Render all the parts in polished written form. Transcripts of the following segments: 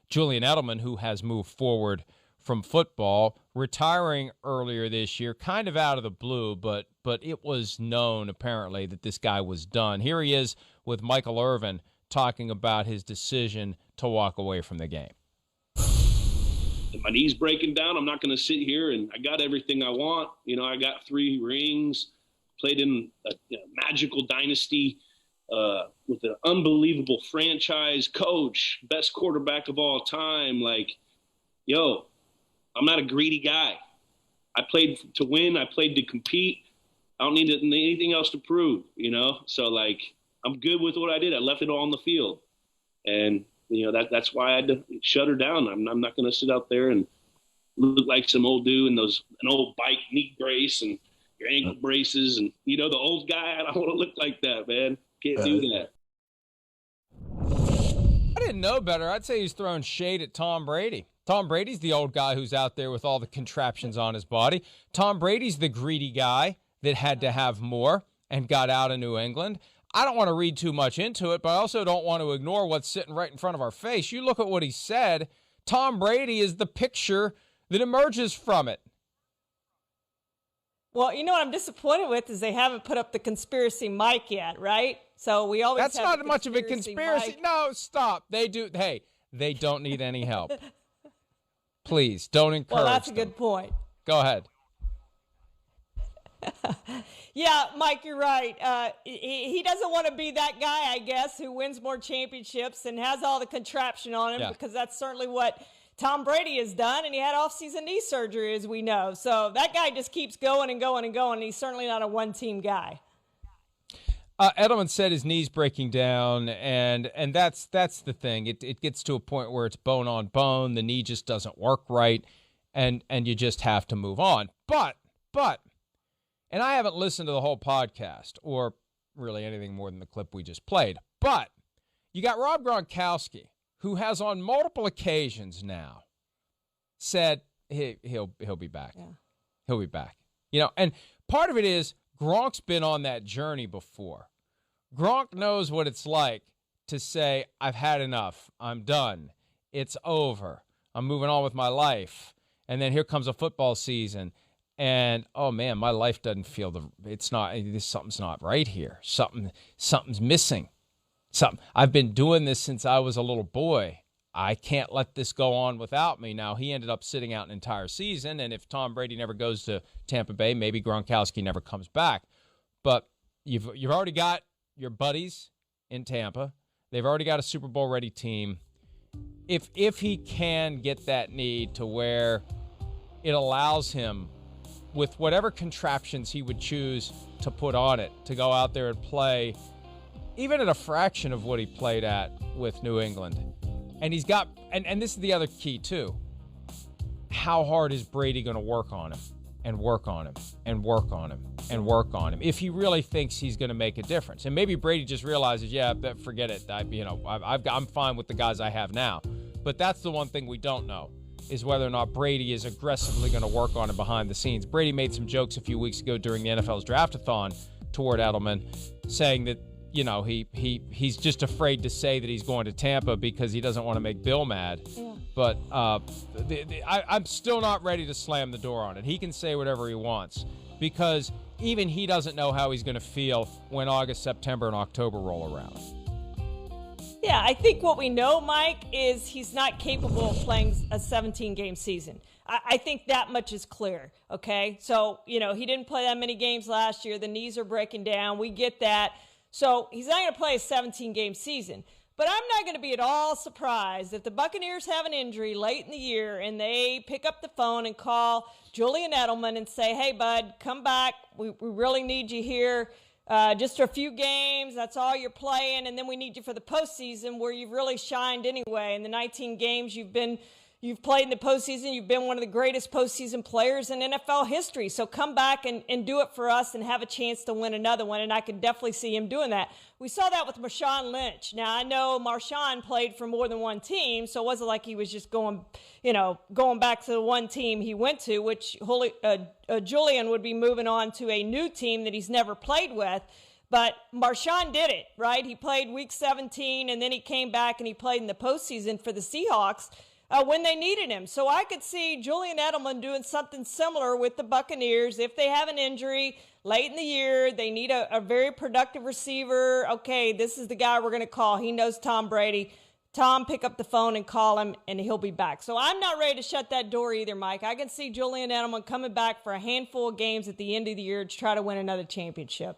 Julian Edelman, who has moved forward from football, retiring earlier this year, kind of out of the blue, but it was known apparently that this guy was done. Here he is with Michael Irvin talking about his decision to walk away from the game. My knee's breaking down. I'm not going to sit here, and I got everything I want. I got 3 rings, played in a magical dynasty with an unbelievable franchise coach, best quarterback of all time. I'm not a greedy guy. I played to win. I played to compete. I don't need anything else to prove, So, I'm good with what I did. I left it all on the field. And, that's why I had to shut her down. I'm not going to sit out there and look like some old dude in an old bike knee brace and your ankle braces. And, the old guy, I don't want to look like that, man. Can't do that. I didn't know better. I'd say he's throwing shade at Tom Brady. Tom Brady's the old guy who's out there with all the contraptions on his body. Tom Brady's the greedy guy that had to have more and got out of New England. I don't want to read too much into it, but I also don't want to ignore what's sitting right in front of our face. You look at what he said. Tom Brady is the picture that emerges from it. Well, what I'm disappointed with is they haven't put up the conspiracy mic yet, right? So we always That's have not much of a conspiracy. Mic. No, stop. They do. Hey, they don't need any help. Please, don't encourage Well, that's them. a good point. Go ahead. Yeah, Mike, you're right. He doesn't want to be that guy, I guess, who wins more championships and has all the contraption on him, because that's certainly what Tom Brady has done, and he had off-season knee surgery, as we know. So that guy just keeps going and going and going, and he's certainly not a one-team guy. Edelman said his knee's breaking down, and that's the thing. It gets to a point where it's bone on bone. The knee just doesn't work right, and you just have to move on. But, and I haven't listened to the whole podcast or really anything more than the clip we just played, but you got Rob Gronkowski, who has on multiple occasions now said he'll be back. Yeah. He'll be back. And part of it is Gronk's been on that journey before. Gronk knows what it's like to say, I've had enough. I'm done. It's over. I'm moving on with my life. And then here comes a football season. And, oh, man, my life doesn't feel something's not right here. Something's missing. I've been doing this since I was a little boy. I can't let this go on without me. Now, he ended up sitting out an entire season, and if Tom Brady never goes to Tampa Bay, maybe Gronkowski never comes back. But you've already got your buddies in Tampa. They've already got a Super Bowl-ready team. If he can get that knee to where it allows him, with whatever contraptions he would choose to put on it, to go out there and play even at a fraction of what he played at with New England. And he's got, and this is the other key too, how hard is Brady going to work on him and work on him and work on him and work on him if he really thinks he's going to make a difference? And maybe Brady just realizes, forget it. I'm fine with the guys I have now. But that's the one thing we don't know, is whether or not Brady is aggressively going to work on him behind the scenes. Brady made some jokes a few weeks ago during the NFL's draft-a-thon toward Edelman, saying that, he's just afraid to say that he's going to Tampa because he doesn't want to make Bill mad. Yeah. But I'm still not ready to slam the door on it. He can say whatever he wants because even he doesn't know how he's going to feel when August, September, and October roll around. Yeah, I think what we know, Mike, is he's not capable of playing a 17-game season. I think that much is clear, okay? So, he didn't play that many games last year. The knees are breaking down. We get that. So he's not going to play a 17-game season. But I'm not going to be at all surprised if the Buccaneers have an injury late in the year and they pick up the phone and call Julian Edelman and say, hey, bud, come back. We really need you here. Just for a few games, that's all you're playing, and then we need you for the postseason where you've really shined anyway. In the 19 games you've played in the postseason, you've been one of the greatest postseason players in NFL history. So come back and do it for us and have a chance to win another one, and I can definitely see him doing that. We saw that with Marshawn Lynch. Now, I know Marshawn played for more than one team, so it wasn't like he was just going back to the one team he went to, which Julian would be moving on to a new team that he's never played with. But Marshawn did it, right? He played week 17, and then he came back and he played in the postseason for the Seahawks when they needed him. So I could see Julian Edelman doing something similar with the Buccaneers. If they have an injury late in the year, they need a very productive receiver. Okay, this is the guy we're going to call. He knows Tom Brady. Tom, pick up the phone and call him, and he'll be back. So I'm not ready to shut that door either, Mike. I can see Julian Edelman coming back for a handful of games at the end of the year to try to win another championship.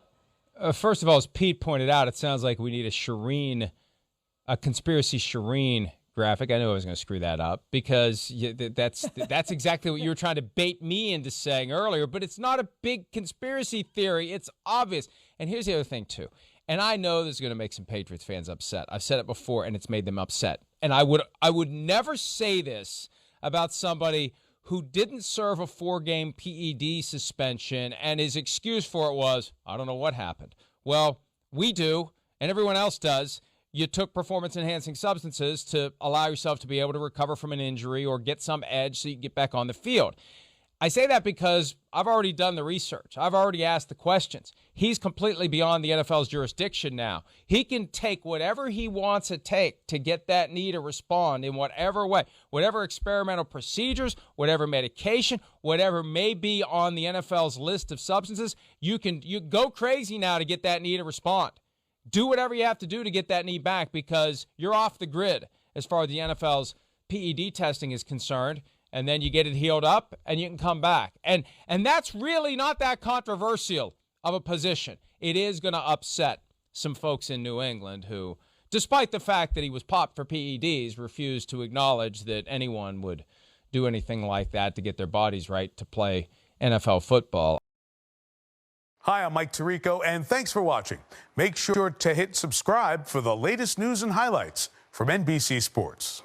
First of all, as Pete pointed out, it sounds like we need a conspiracy Charean graphic. I knew I was going to screw that up because that's exactly what you were trying to bait me into saying earlier. But it's not a big conspiracy theory. It's obvious. And here's the other thing, too. And I know this is going to make some Patriots fans upset. I've said it before, and it's made them upset. And I would never say this about somebody who didn't serve a 4-game PED suspension, and his excuse for it was, I don't know what happened. Well, we do, and everyone else does. You took performance-enhancing substances to allow yourself to be able to recover from an injury or get some edge so you can get back on the field. I say that because I've already done the research. I've already asked the questions. He's completely beyond the NFL's jurisdiction now. He can take whatever he wants to take to get that knee to respond in whatever way, whatever experimental procedures, whatever medication, whatever may be on the NFL's list of substances. You go crazy now to get that knee to respond. Do whatever you have to do to get that knee back because you're off the grid as far as the NFL's PED testing is concerned. And then you get it healed up, and you can come back. And that's really not that controversial of a position. It is going to upset some folks in New England who, despite the fact that he was popped for PEDs, refused to acknowledge that anyone would do anything like that to get their bodies right to play NFL football. Hi, I'm Mike Tirico, and thanks for watching. Make sure to hit subscribe for the latest news and highlights from NBC Sports.